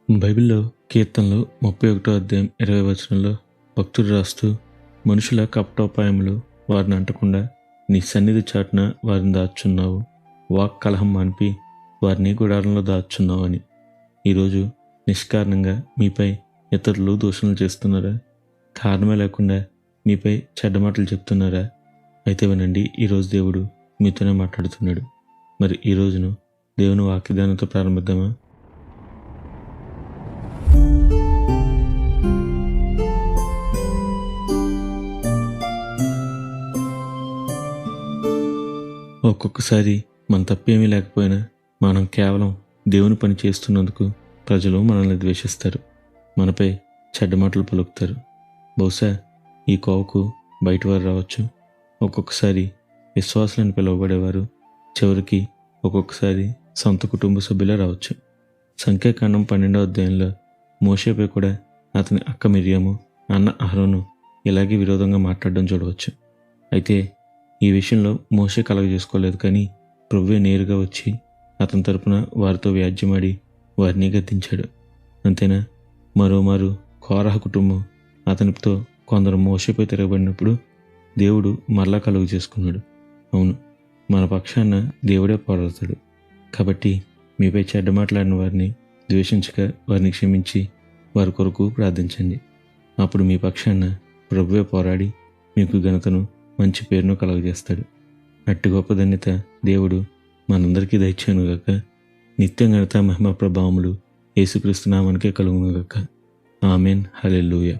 బైబిల్లో కీర్తనలు 31 అధ్యాయం 20 వచనంలో భక్తుడు రాస్తూ, మనుషుల కపటోపాయములు వారిని అంటకుండా నీ సన్నిధి చాటున వారిని దాచున్నావు, వాక్ కలహం మాన్పి వారిని గుడారంలో దాచున్నావు అని. ఈరోజు నిష్కారణంగా మీపై ఇతరులు దూషణలు చేస్తున్నారా? కారణమే లేకుండా మీపై చెడ్డ మాటలు చెప్తున్నారా? అయితే వినండి, ఈరోజు దేవుడు మీతోనే మాట్లాడుతున్నాడు. మరి ఈ రోజును దేవుని వాక్యదానంతో ప్రారంభిద్దామా? ఒక్కొక్కసారి మన తప్పేమీ లేకపోయినా మనం కేవలం దేవుని పని చేస్తున్నందుకు ప్రజలు మనల్ని ద్వేషిస్తారు, మనపై చెడ్డ మాటలు పలుకుతారు. బహుశా ఈ కోవకు బయటవారు రావచ్చు. ఒక్కొక్కసారి విశ్వాసులను పిలువబడేవారు చివరికి ఒక్కొక్కసారి సొంత కుటుంబ సభ్యులే రావచ్చు. సంఖ్యాకాండం 12వ అధ్యాయంలో మోషేపై కూడా అతని అక్క మిర్యాము, అన్న అహరోను ఇలాగే విరోధంగా మాట్లాడడం చూడవచ్చు. అయితే ఈ విషయంలో మోషే కలగజేసుకోలేదు, కానీ ప్రభువే నేరుగా వచ్చి అతని తరపున వారితో వ్యాజ్యమాడి వారిని గద్దించాడు. అంతేనా? మరోమారు కోరహ కుటుంబం అతనితో కొందరు మోషేపై తిరగబడినప్పుడు దేవుడు మరలా కలుగు చేసుకున్నాడు. అవును, మన పక్షాన దేవుడే పోరాడతాడు. కాబట్టి మీపై చెడ్డ మాట్లాడిన వారిని ద్వేషించక వారిని క్షమించి వారి కొరకు ప్రార్థించండి. అప్పుడు మీ పక్షాన ప్రభువే పోరాడి మీకు ఘనతను, మంచి పేరును కలుగజేస్తాడు. అట్టి గొప్ప ధన్యత దేవుడు మనందరికీ దయచేయునుగాక. నిత్యం ఘనత, మహిమ, ప్రభావములు యేసుక్రీస్తు నామమునకే కలుగునుగాక. ఆమెన్. హల్లెలూయా.